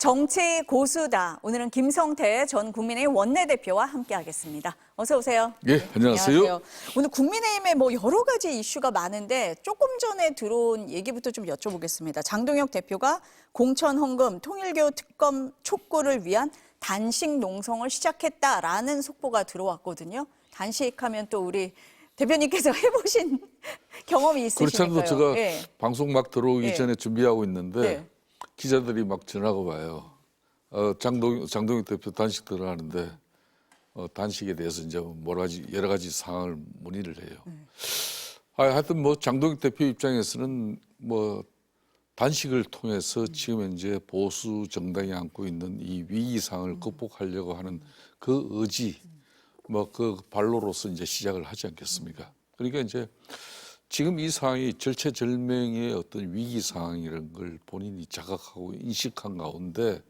정치 고수다. 오늘은 김성태 전 국민의힘 원내대표와 함께하겠습니다. 어서 오세요. 예, 안녕하세요. 오늘 국민의힘에 뭐 여러 가지 이슈가 많은데 조금 전에 들어온 얘기부터 좀 여쭤보겠습니다. 장동혁 대표가 공천 헌금 통일교 특검 촉구를 위한 단식 농성을 시작했다라는 속보가 들어왔거든요. 단식하면 또 우리 대표님께서 해보신 경험이 있으시니까요. 그렇지 않아도 제가 예. 방송 막 들어오기 예. 전에 준비하고 있는데 네. 기자들이 막 전화가 와요. 장동혁 대표 단식 들어가는데 단식에 대해서 이제 여러 가지 상황을 문의를 해요. 하여튼 뭐 장동혁 대표 입장에서는 뭐 단식을 통해서 지금 현재 보수 정당이 안고 있는 이 위기 상황을 극복하려고 하는 그 의지, 뭐 그 발로로서 이제 시작을 하지 않겠습니까? 그러니까 이제 지금 이 상황이 절체절명의 어떤 위기 상황이라는 걸 본인이 자각하고 인식한 가운데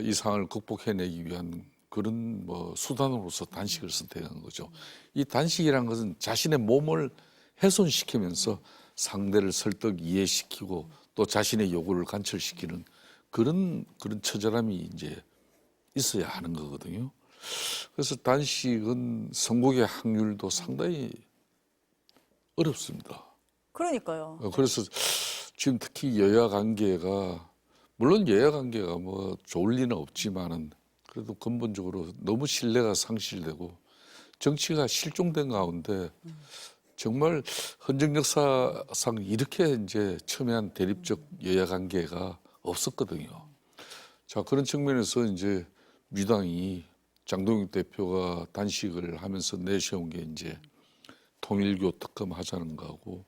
이 상황을 극복해내기 위한 그런 뭐 수단으로서 단식을 선택한 거죠. 이 단식이라는 것은 자신의 몸을 훼손시키면서 상대를 설득 이해시키고 또 자신의 요구를 관철시키는 그런 처절함이 이제 있어야 하는 거거든요. 그래서 단식은 성공의 확률도 상당히 어렵습니다. 그러니까요. 그래서 지금 특히 여야 관계가 물론 여야 관계가 뭐 좋을 리는 없지만은 그래도 근본적으로 너무 신뢰가 상실되고 정치가 실종된 가운데 정말 헌정 역사상 이렇게 이제 첨예한 대립적 여야 관계가 없었거든요. 자, 그런 측면에서 이제 민주당이 장동혁 대표가 단식을 하면서 내세운 게 이제 통일교 특검 하자는 거하고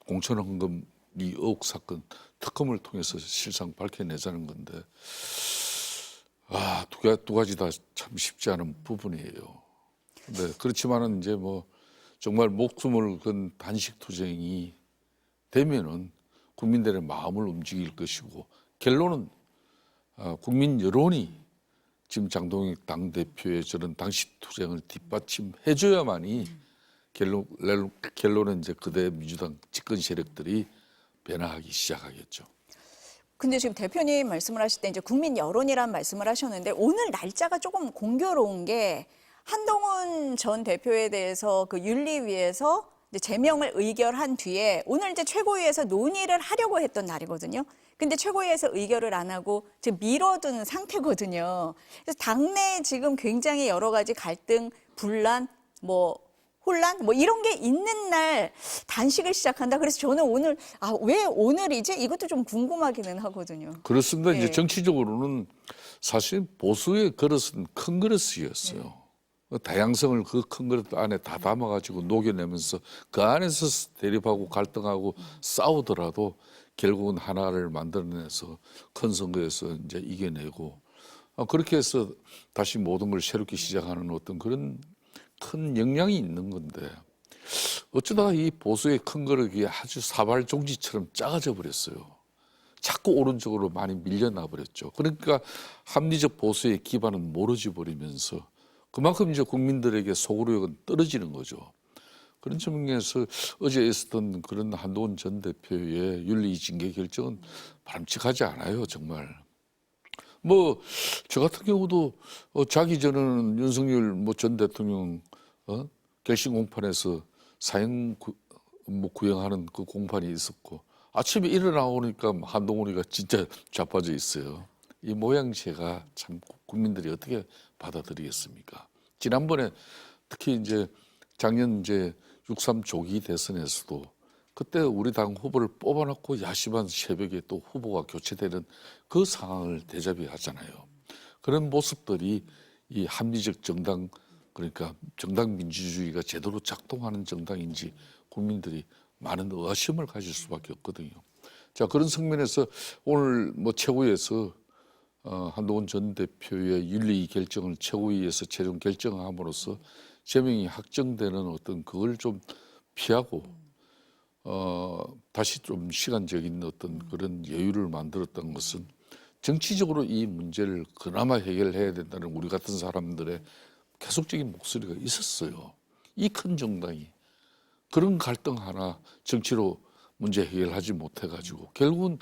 공천 헌금 이 의혹 사건 특검을 통해서 실상 밝혀내자는 건데 두 가지 다 참 쉽지 않은 부분이에요. 네, 그렇지만은 이제 뭐 정말 목숨을 건 단식 투쟁이 되면은 국민들의 마음을 움직일 것이고 결론은 국민 여론이 지금 장동혁 당대표의 저런 단식 투쟁을 뒷받침해줘야만이 결론은 이제 그대 민주당 집권 세력들이 변화하기 시작하겠죠. 근데 지금 대표님 말씀을 하실 때 이제 국민 여론이란 말씀을 하셨는데 오늘 날짜가 조금 공교로운 게 한동훈 전 대표에 대해서 그 윤리위에서 이제 제명을 의결한 뒤에 오늘 이제 최고위에서 논의를 하려고 했던 날이거든요. 근데 최고위에서 의결을 안 하고 지금 미뤄둔 상태거든요. 그래서 당내 지금 굉장히 여러 가지 갈등, 분란, 혼란 이런 게 있는 날 단식을 시작한다. 그래서 저는 오늘 왜 오늘이지? 이것도 좀 궁금하기는 하거든요. 그렇습니다. 네. 이제 정치적으로는 사실 보수의 그릇은 큰 그릇이었어요. 다양성을 그 큰 그릇 안에 다 담아가지고 녹여내면서 그 안에서 대립하고 갈등하고 싸우더라도 결국은 하나를 만들어내서 큰 선거에서 이제 이겨내고 그렇게 해서 다시 모든 걸 새롭게 시작하는 어떤 그런 큰 역량이 있는 건데 어쩌다가 이 보수의 큰 그릇이 아주 사발종지처럼 작아져 버렸어요. 자꾸 오른쪽으로 많이 밀려나 버렸죠. 그러니까 합리적 보수의 기반은 모르지 버리면서 그만큼 이제 국민들에게 소구력은 떨어지는 거죠. 그런 측면에서 어제 있었던 그런 한동훈 전 대표의 윤리 징계 결정은 바람직하지 않아요, 정말. 저 같은 경우도 자기 전에는 윤석열 전 대통령 결심 공판에서 사형 구형하는 그 공판이 있었고 아침에 일어나오니까 한동훈이가 진짜 자빠져 있어요. 이 모양새가 참 국민들이 어떻게 받아들이겠습니까? 지난번에 특히 이제 작년 이제 6.3 조기 대선에서도 그때 우리 당 후보를 뽑아놓고 야심한 새벽에 또 후보가 교체되는 그 상황을 대접이 하잖아요. 그런 모습들이 이 합리적 정당 그러니까 정당 민주주의가 제대로 작동하는 정당인지 국민들이 많은 의아심을 가질 수밖에 없거든요. 자, 그런 측면에서 오늘 최고위에서 한동훈 전 대표의 윤리 결정을 최고위에서 최종 결정함으로써 제명이 확정되는 어떤 그걸 좀 피하고 다시 좀 시간적인 어떤 그런 여유를 만들었던 것은 정치적으로 이 문제를 그나마 해결해야 된다는 우리 같은 사람들의 계속적인 목소리가 있었어요. 이 큰 정당이 그런 갈등 하나 정치로 문제 해결하지 못해가지고 결국은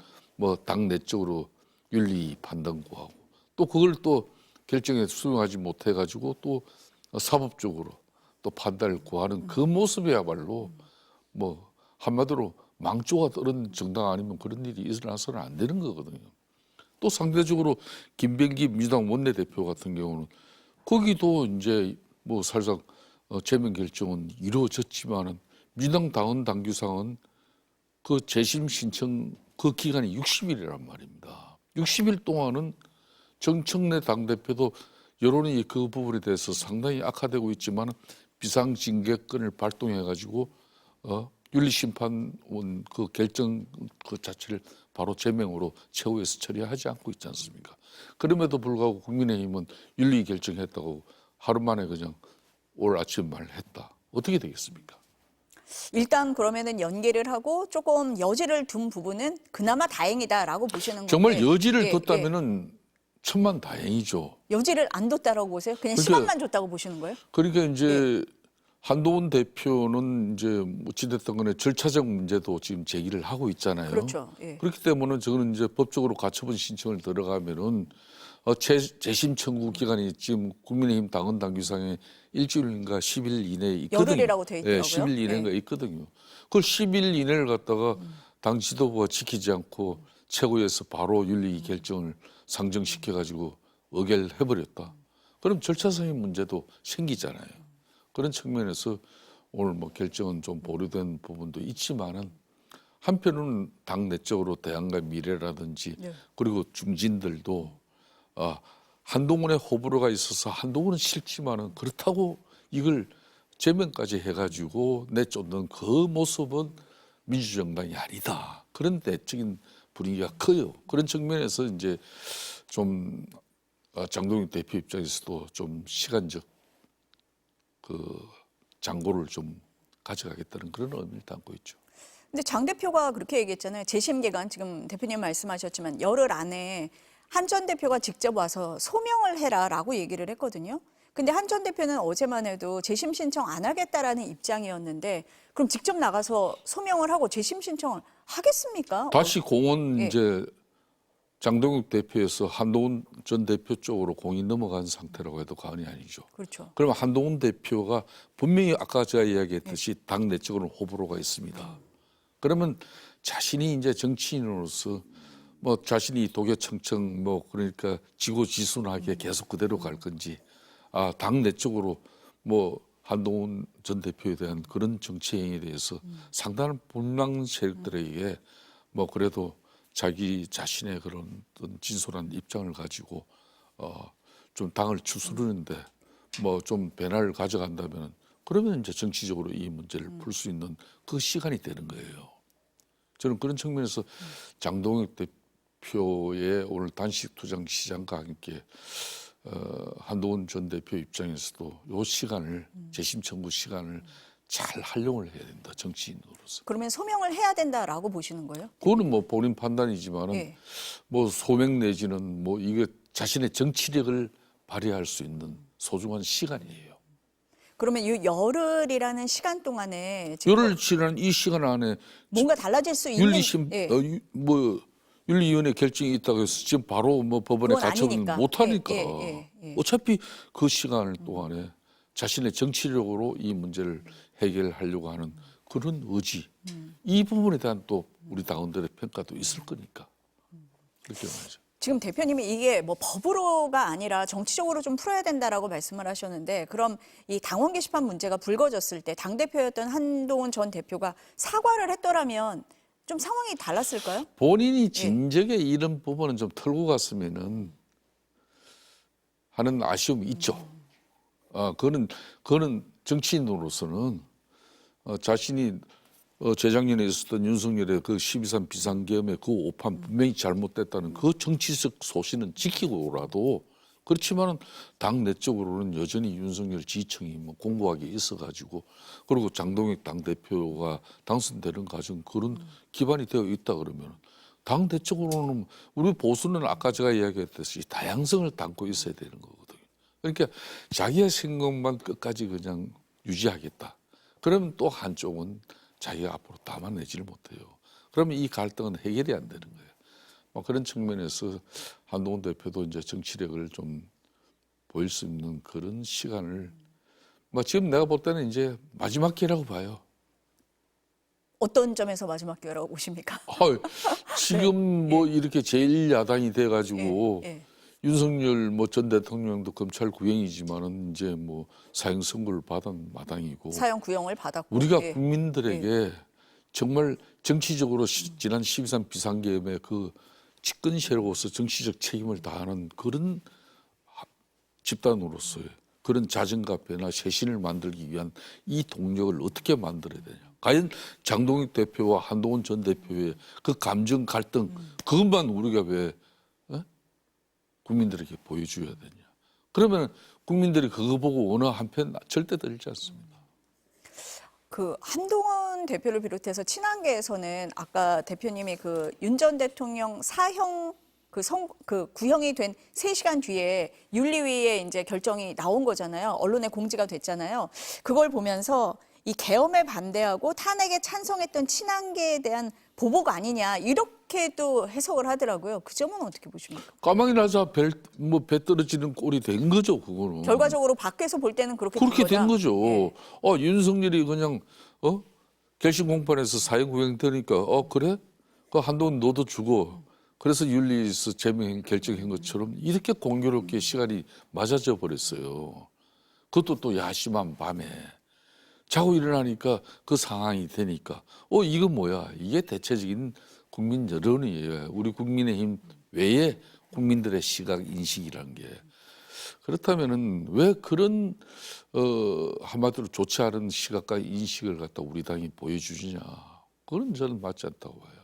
당 내적으로 윤리 판단 구하고 또 그걸 또 결정에 수용하지 못해가지고 또 사법적으로 또 판단을 구하는 그 모습이야말로 뭐 한마디로 망조가 떨은 정당 아니면 그런 일이 일어나서는 안 되는 거거든요. 또 상대적으로 김병기 민주당 원내대표 같은 경우는 거기도 이제 뭐 사실상 제명 결정은 이루어졌지만은 민주당 당원 당규상은 그 재심 신청 그 기간이 60일이란 말입니다. 60일 동안은 정청래 당대표도 여론이 그 부분에 대해서 상당히 악화되고 있지만 비상징계권을 발동해가지고 윤리심판원 그 결정 그 자체를 바로 제명으로 최후에서 처리하지 않고 있지 않습니까? 그럼에도 불구하고 국민의힘은 윤리 결정했다고 하루 만에 그냥 올 아침 말했다. 어떻게 되겠습니까? 일단 그러면은 연기를 하고 조금 여지를 둔 부분은 그나마 다행이다라고 보시는 정말 건데 여지를 예, 뒀다면은 천만 다행이죠. 여지를 안 뒀다라고 보세요? 그냥 그러니까- 시간만 줬다고 보시는 거예요? 그러니까 이제 한동훈 대표는 이제 어찌됐든 간에 절차적 문제도 지금 제기를 하고 있잖아요. 그렇죠. 예. 그렇기 때문에 저는 이제 법적으로 가처분 신청을 들어가면은 재심 청구 기간이 지금 국민의힘 당원 당규상에 일주일인가 10일 이내에 있거든요. 열흘이라고 돼 있더라고요. 10일 이내가 예. 있거든요. 그걸 10일 이내를 갖다가 당 지도부가 지키지 않고 최고위에서 바로 윤리 결정을 상정시켜 가지고 의결해 버렸다. 그럼 절차상의 문제도 생기잖아요. 그런 측면에서 오늘 뭐 결정은 좀 보류된 부분도 있지만은 한편으로는 당 내적으로 대안과 미래라든지 네. 그리고 중진들도 한동훈의 호불호가 있어서 한동훈은 싫지만은 그렇다고 이걸 제명까지 해가지고 내쫓는 그 모습은 민주정당이 아니다. 그런 내적인 분위기가 커요. 그런 측면에서 이제 좀 장동익 대표 입장에서도 좀 시간적 그 장고를 좀 가져가겠다는 그런 의미를 담고 있죠. 근데 장 대표가 그렇게 얘기했잖아요. 재심 기간 지금 대표님 말씀하셨지만 열흘 안에 한 전 대표가 직접 와서 소명을 해라라고 얘기를 했거든요. 근데 한 전 대표는 어제만 해도 재심 신청 안 하겠다라는 입장이었는데 그럼 직접 나가서 소명을 하고 재심 신청을 하겠습니까? 다시 공은 예. 이제 장동익 대표에서 한동훈 전 대표 쪽으로 공이 넘어간 상태라고 해도 과언이 아니죠. 그렇죠. 그러면 한동훈 대표가 분명히 아까 제가 이야기했듯이 당 내적으로는 호불호가 있습니다. 그러면 자신이 이제 정치인으로서 뭐 자신이 도교청청 뭐 그러니까 지고지순하게 계속 그대로 갈 건지 당 내적으로 뭐 한동훈 전 대표에 대한 그런 정치 행위에 대해서 상당한 불만 세력들에게 뭐 그래도 자기 자신의 그런 어떤 진솔한 입장을 가지고 좀 당을 추스르는데 뭐 좀 변화를 가져간다면 그러면 이제 정치적으로 이 문제를 풀 수 있는 그 시간이 되는 거예요. 저는 그런 측면에서 장동익 대표의 오늘 단식 투쟁 시장과 함께 한동훈 전 대표 입장에서도 요 시간을 재심 청구 시간을 잘 활용을 해야 된다 정치인으로서. 그러면 소명을 해야 된다라고 보시는 거예요? 그거는 뭐 본인 판단이지만은 예. 뭐 소명 내지는 뭐 이게 자신의 정치력을 발휘할 수 있는 소중한 시간이에요. 그러면 이 열흘이라는 시간 동안에 지금 열흘 지난 이 시간 안에 뭔가 달라질 수 있는 예. 윤리위원회 결정이 있다고 해서 지금 바로 뭐 법원에 그건 가처분 아니니까. 못하니까 예. 어차피 그 시간을 동안에 자신의 정치력으로 이 문제를 해결하려고 하는 그런 의지 이 부분에 대한 또 우리 당원들의 평가도 있을 거니까 그렇게 말이죠. 지금 대표님이 이게 뭐 법으로가 아니라 정치적으로 좀 풀어야 된다라고 말씀을 하셨는데 그럼 이 당원 게시판 문제가 불거졌을 때 당대표였던 한동훈 전 대표가 사과를 했더라면 좀 상황이 달랐을까요? 본인이 진작에 이런 부분은 좀 털고 갔으면은 하는 아쉬움이 있죠. 그거는 정치인으로서는 자신이 재작년에 있었던 윤석열의 그 12.3 비상계엄의 그 오판 분명히 잘못됐다는 그 정치적 소신은 지키고라도 그렇지만은 당 내적으로는 여전히 윤석열 지지층이 뭐 공고하게 있어가지고 그리고 장동익 당 대표가 당선되는 과정 그런 기반이 되어 있다 그러면 당 내적으로는 우리 보수는 아까 제가 이야기했듯이 다양성을 담고 있어야 되는 거거든요. 그러니까 자기의 생각만 끝까지 그냥 유지하겠다. 그러면 또 한쪽은 자기가 앞으로 담아내지를 못해요. 그러면 이 갈등은 해결이 안 되는 거예요. 그런 측면에서 한동훈 대표도 이제 정치력을 좀 보일 수 있는 그런 시간을 지금 내가 볼 때는 이제 마지막 기회라고 봐요. 어떤 점에서 마지막 기회라고 보십니까? 지금 이렇게 제1야당이 돼가지고 예. 윤석열 전 대통령도 검찰 구형이지만은 이제 사형 선고를 받은 마당이고 사형 구형을 받았고 우리가 예. 국민들에게 정말 정치적으로 지난 12.3 비상계엄의 그 집권세력으로서 정치적 책임을 다하는 그런 집단으로서의 그런 자정과 변화, 쇄신을 만들기 위한 이 동력을 어떻게 만들어야 되냐. 과연 장동익 대표와 한동훈 전 대표의 그 감정 갈등 그것만 우리가 왜 국민들에게 보여줘야 되냐. 그러면 국민들이 그거 보고 어느 한편 절대 들지 않습니다. 그 한동훈 대표를 비롯해서 친한계에서는 아까 대표님이 그 윤 전 대통령 사형 그 구형이 된 3시간 뒤에 윤리위에 이제 결정이 나온 거잖아요. 언론에 공지가 됐잖아요. 그걸 보면서 이 계엄에 반대하고 탄핵에 찬성했던 친한계에 대한 보복 아니냐 이렇게도 해석을 하더라고요. 그 점은 어떻게 보십니까? 까마귀 나자 배 떨어지는 꼴이 된 거죠, 그거는. 결과적으로 밖에서 볼 때는 그렇게 된 거죠. 예. 윤석열이 그냥 결심 공판에서 사형 구형되니까 그래? 그 한동훈 너도 주고 그래서 윤리에서 제명 결정한 것처럼 이렇게 공교롭게 시간이 맞아져 버렸어요. 그것도 또 야심한 밤에 자고 일어나니까 그 상황이 되니까 이거 뭐야? 이게 대체적인 국민 여론이에요. 우리 국민의힘 외에 국민들의 시각 인식이란 게. 그렇다면은 왜 그런 한마디로 좋지 않은 시각과 인식을 갖다 우리 당이 보여주느냐? 그건 저는 맞지 않다고 봐요.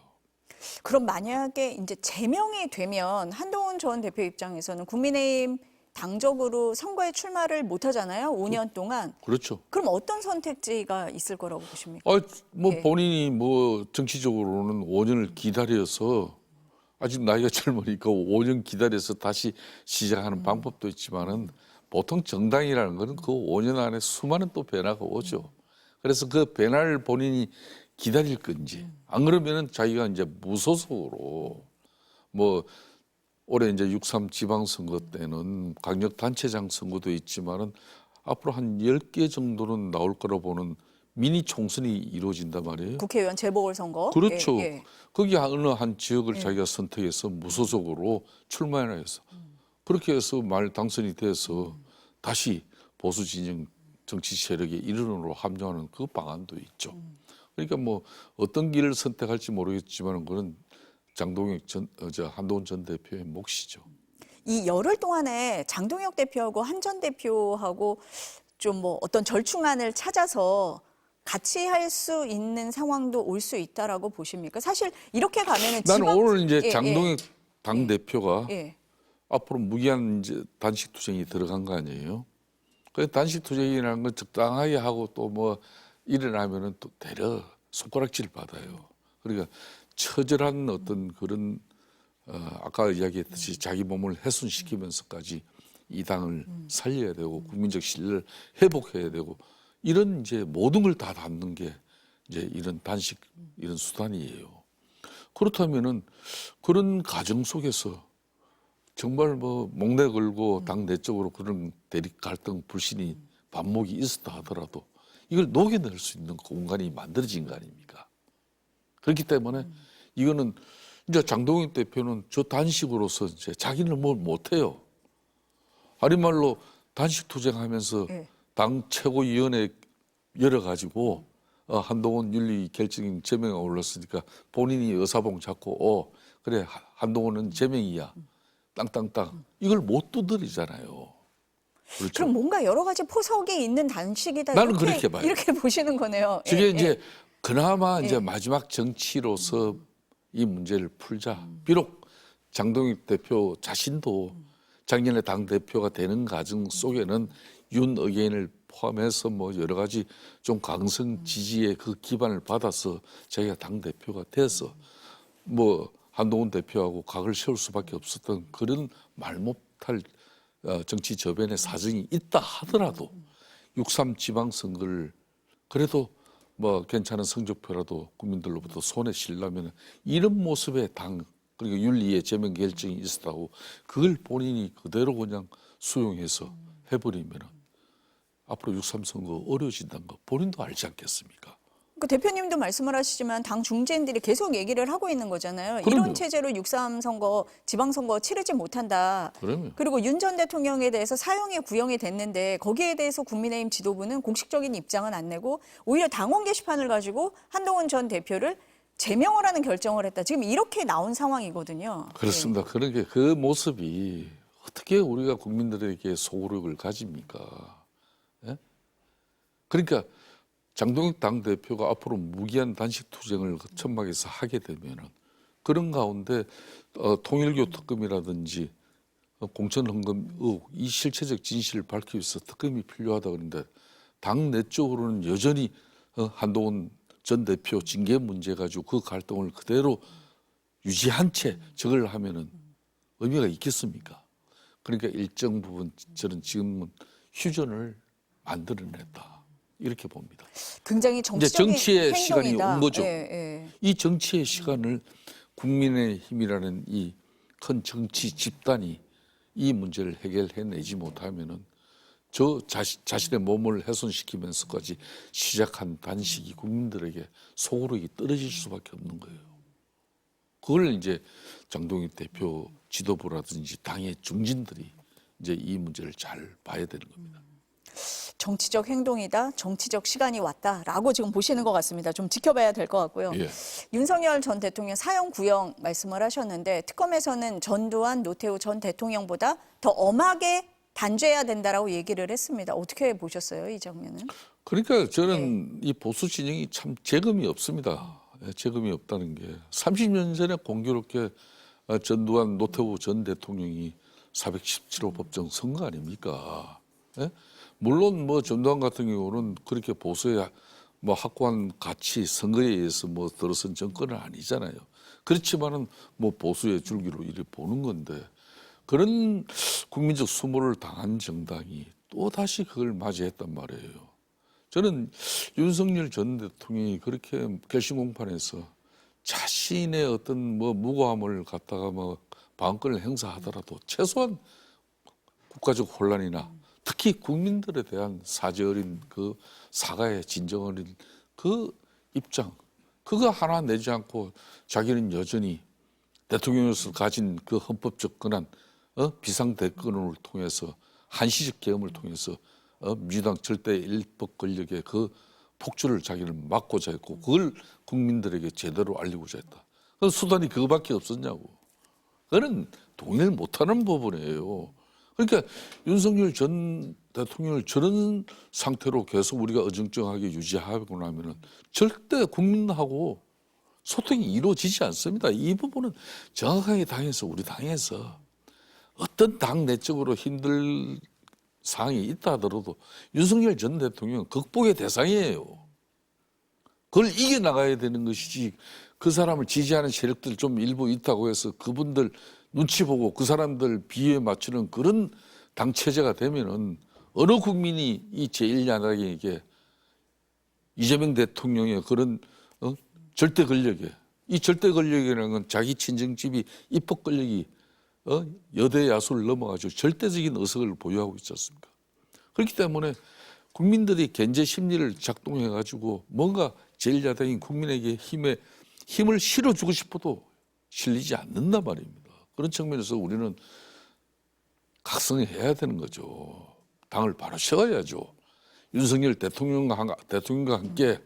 그럼 만약에 이제 제명이 되면 한동훈 전 대표 입장에서는 국민의힘 당적으로 선거에 출마를 못 하잖아요. 5년 동안. 그렇죠. 그럼 어떤 선택지가 있을 거라고 보십니까? 예. 본인이 정치적으로는 5년을 기다려서 아직 나이가 젊으니까 5년 기다려서 다시 시작하는 방법도 있지만은 보통 정당이라는 거는 그 5년 안에 수많은 또 변화가 오죠. 그래서 그 변화를 본인이 기다릴 건지 안 그러면은 자기가 이제 무소속으로 올해 이제 6.3 지방선거 때는 광역단체장 선거도 있지만은 앞으로 한 10개 정도는 나올 거라 보는 미니 총선이 이루어진단 말이에요. 국회의원 재보궐선거. 그렇죠. 예, 예. 거기 어느 한 지역을 자기가 선택해서 무소속으로 출마해서 그렇게 해서 당선이 돼서 다시 보수 진영 정치 세력의 일원으로 합류하는 그 방안도 있죠. 그러니까 어떤 길을 선택할지 모르겠지만 그건 장동익 한동훈 전 대표의 몫이죠. 이 열흘 동안에 장동혁 대표하고 한 전 대표하고 좀 어떤 절충안을 찾아서 같이 할 수 있는 상황도 올 수 있다라고 보십니까? 사실 이렇게 가면은 나는 오늘 이제 예, 장동익 당 대표가 예. 앞으로 무기한 이제 단식 투쟁이 들어간 거 아니에요? 그 단식 투쟁이라는 건 적당하게 하고 또 일어나면은 또 대려 손가락질 받아요. 그러니까 처절한 어떤 그런 아까 이야기했듯이 자기 몸을 훼손시키면서까지 이 당을 살려야 되고 국민적 신뢰를 회복해야 되고 이런 이제 모든 걸 다 담는 게 이제 이런 단식 이런 수단이에요. 그렇다면은 그런 과정 속에서 정말 목내 걸고 당 내적으로 그런 대립 갈등 불신이 반목이 있었다 하더라도 이걸 녹여낼 수 있는 공간이 만들어진 거 아닙니까? 그렇기 때문에 이거는 이제 장동익 대표는 저 단식으로서 이제 자기는 뭘 못해요. 아니 말로 단식 투쟁하면서 예. 당 최고위원회 열어가지고 한동훈 윤리 결정 제명에 올랐으니까 본인이 의사봉 잡고 그래 한동훈은 제명이야 땅땅땅 이걸 못 두드리잖아요. 그렇죠. 그럼 뭔가 여러 가지 포석이 있는 단식이다. 나는 이렇게, 그렇게 봐요. 이렇게 보시는 거네요. 저게 예, 이제 그나마 예. 이제 마지막 정치로서 이 문제를 풀자. 비록 장동익 대표 자신도 작년에 당 대표가 되는 과정 속에는 윤 의견을 포함해서 여러 가지 좀 강성 지지의 그 기반을 받아서 자기가 당 대표가 돼서 한동훈 대표하고 각을 세울 수밖에 없었던 그런 말 못할 정치 저변의 사정이 있다 하더라도 6.3 지방선거를 그래도 괜찮은 성적표라도 국민들로부터 손에 실려면 이런 모습의 당 그러니까 윤리에 제명 결정이 있었다고 그걸 본인이 그대로 그냥 수용해서 해버리면 앞으로 6.3 선거 어려워진다는 거 본인도 알지 않겠습니까? 그 대표님도 말씀을 하시지만 당 중진들이 계속 얘기를 하고 있는 거잖아요. 그럼요. 이런 체제로 6.3 선거, 지방선거 치르지 못한다. 그러면 그리고 윤 전 대통령에 대해서 사형이 구형이 됐는데 거기에 대해서 국민의힘 지도부는 공식적인 입장은 안 내고 오히려 당원 게시판을 가지고 한동훈 전 대표를 제명을 하는 결정을 했다. 지금 이렇게 나온 상황이거든요. 그렇습니다. 그러니까 그 모습이 어떻게 우리가 국민들에게 소구력을 가집니까? 예? 그러니까 장동익 당대표가 앞으로 무기한 단식 투쟁을 천막에서 하게 되면은 그런 가운데 통일교 특검이라든지 공천 헌금 의혹 이 실체적 진실을 밝히기 위해서 특검이 필요하다 그런데 당 내적으로는 여전히 한동훈 전 대표 징계 문제 가지고 그 갈등을 그대로 유지한 채 저걸 하면은 의미가 있겠습니까? 그러니까 일정 부분 저는 지금은 휴전을 만들어냈다 이렇게 봅니다. 굉장히 이제 정치적인 정치의 시간이 행동이다. 온 거죠. 예, 예. 이 정치의 시간을 국민의힘이라는 이 큰 정치 집단이 이 문제를 해결해내지 못하면은 저 자신의 몸을 훼손시키면서까지 시작한 단식이 국민들에게 소구력이 떨어질 수밖에 없는 거예요. 그걸 이제 장동익 대표 지도부라든지 당의 중진들이 이제 이 문제를 잘 봐야 되는 겁니다. 정치적 행동이다, 정치적 시간이 왔다라고 지금 보시는 것 같습니다. 좀 지켜봐야 될 것 같고요. 예. 윤석열 전 대통령 사형 구형 말씀을 하셨는데 특검에서는 전두환, 노태우 전 대통령보다 더 엄하게 단죄해야 된다라고 얘기를 했습니다. 어떻게 보셨어요, 이 장면은? 그러니까 저는 이 보수 진영이 참 재금이 없습니다. 재금이 없다는 게 30년 전에 공교롭게 전두환, 노태우 전 대통령이 417호 법정 선거 아닙니까? 예? 물론 뭐 전두환 같은 경우는 그렇게 보수의 뭐 확고한 가치 선거에 의해서 뭐 들어선 정권은 아니잖아요. 그렇지만은 뭐 보수의 줄기로 이렇게 보는 건데 그런 국민적 수모를 당한 정당이 또 다시 그걸 맞이했단 말이에요. 저는 윤석열 전 대통령이 그렇게 결심 공판에서 자신의 어떤 뭐 무고함을 갖다가 뭐 방어권을 행사하더라도 최소한 국가적 혼란이나 특히 국민들에 대한 사죄 어린 그 사과의 진정 어린 그 입장 그거 하나 내지 않고 자기는 여전히 대통령으로서 가진 그 헌법적 권한 비상대권을 통해서 한시적 계엄을 통해서 민주당 절대 일법 권력의 그 폭주를 자기는 막고자 했고 그걸 국민들에게 제대로 알리고자 했다. 그 수단이 그거밖에 없었냐고. 그거는 동의를 못하는 부분이에요. 그러니까 윤석열 전 대통령을 저런 상태로 계속 우리가 어정쩡하게 유지하고 나면은 절대 국민하고 소통이 이루어지지 않습니다. 이 부분은 정확하게 우리 당에서 어떤 당 내적으로 힘들 사항이 있다 하더라도 윤석열 전 대통령은 극복의 대상이에요. 그걸 이겨나가야 되는 것이지 그 사람을 지지하는 세력들 좀 일부 있다고 해서 그분들 눈치 보고 그 사람들 비유에 맞추는 그런 당 체제가 되면은 어느 국민이 이 제1야당에게 이재명 대통령의 그런 절대 권력에 이 절대 권력이라는 건 자기 친정집이 입법 권력이 여대 야수를 넘어가지고 절대적인 의석을 보유하고 있지 않습니까? 그렇기 때문에 국민들이 견제 심리를 작동해 가지고 뭔가 제1야당인 국민에게 힘을 실어주고 싶어도 실리지 않는단 말입니다. 그런 측면에서 우리는 각성해야 되는 거죠. 당을 바로 세워야죠. 윤석열 대통령과 함께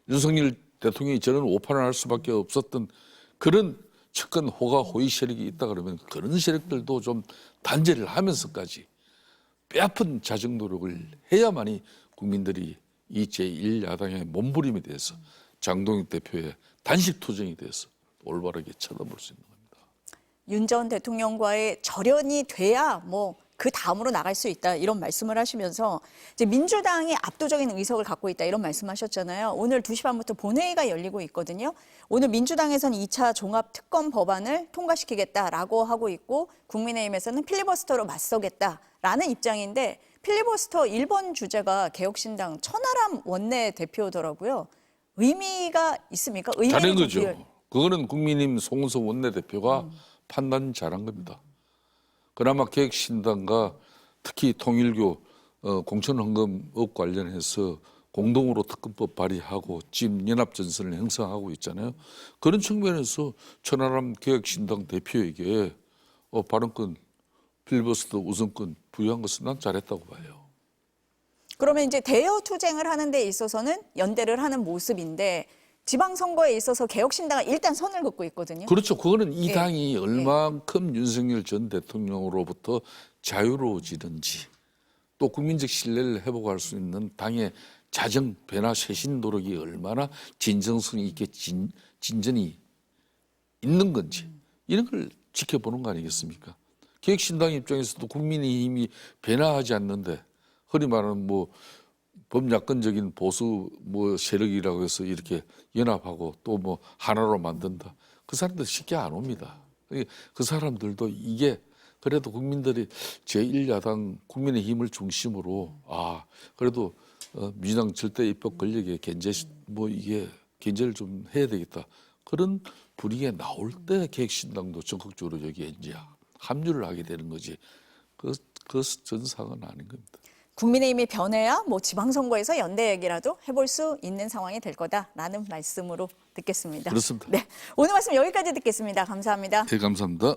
윤석열 대통령이 저런 오판을 할 수밖에 없었던 그런 측근 호가 호의 세력이 있다 그러면 그런 세력들도 좀 단죄를 하면서까지 뼈아픈 자정 노력을 해야만이 국민들이 이 제1야당의 몸부림에 대해서 장동익 대표의 단식 투쟁에 대해서 올바르게 쳐다볼 수 있는 겁니다. 윤 전 대통령과의 절연이 돼야 뭐 그 다음으로 나갈 수 있다 이런 말씀을 하시면서 이제 민주당이 압도적인 의석을 갖고 있다 이런 말씀하셨잖아요. 오늘 2시 반부터 본회의가 열리고 있거든요. 오늘 민주당에서는 2차 종합 특검 법안을 통과시키겠다라고 하고 있고 국민의힘에서는 필리버스터로 맞서겠다라는 입장인데 필리버스터 1번 주제가 개혁신당 천하람 원내대표더라고요. 의미가 있습니까? 다른 거죠. 그거는 국민의힘 송은석 원내대표가 판단 잘한 겁니다. 그나마 개혁신당과 특히 통일교 공천헌금업 관련해서 공동으로 특검법 발의하고 지금 연합전선을 형성하고 있잖아요. 그런 측면에서 천하람 개혁신당 대표에게 발언권, 필버스터 우선권 부여한 것은 난 잘했다고 봐요. 그러면 이제 대여 투쟁을 하는 데 있어서는 연대를 하는 모습인데 지방선거에 있어서 개혁신당은 일단 선을 긋고 있거든요. 그렇죠. 그거는 이 예. 당이 얼만큼 윤석열 전 대통령으로부터 자유로워지는지 또 국민적 신뢰를 회복할 수 있는 당의 자정, 변화, 쇄신 노력이 얼마나 진정성 있게 진전이 있는 건지 이런 걸 지켜보는 거 아니겠습니까? 개혁신당 입장에서도 국민의힘이 변화하지 않는데 흔히 말하는 뭐 범야권적인 보수 뭐 세력이라고 해서 이렇게 연합하고 또 뭐 하나로 만든다. 그 사람들 쉽게 안 옵니다. 그 사람들도 이게 그래도 국민들이 제1야당 국민의힘을 중심으로 그래도 민주당 절대 입법 권력에 이게 견제를 좀 해야 되겠다. 그런 분위기가 나올 때 개혁신당도 적극적으로 여기에 이제 합류를 하게 되는 거지. 그 전상은 아닌 겁니다. 국민의힘이 변해야 뭐 지방선거에서 연대 얘기라도 해볼 수 있는 상황이 될 거다라는 말씀으로 듣겠습니다. 그렇습니다. 네, 오늘 말씀 여기까지 듣겠습니다. 감사합니다. 네, 감사합니다.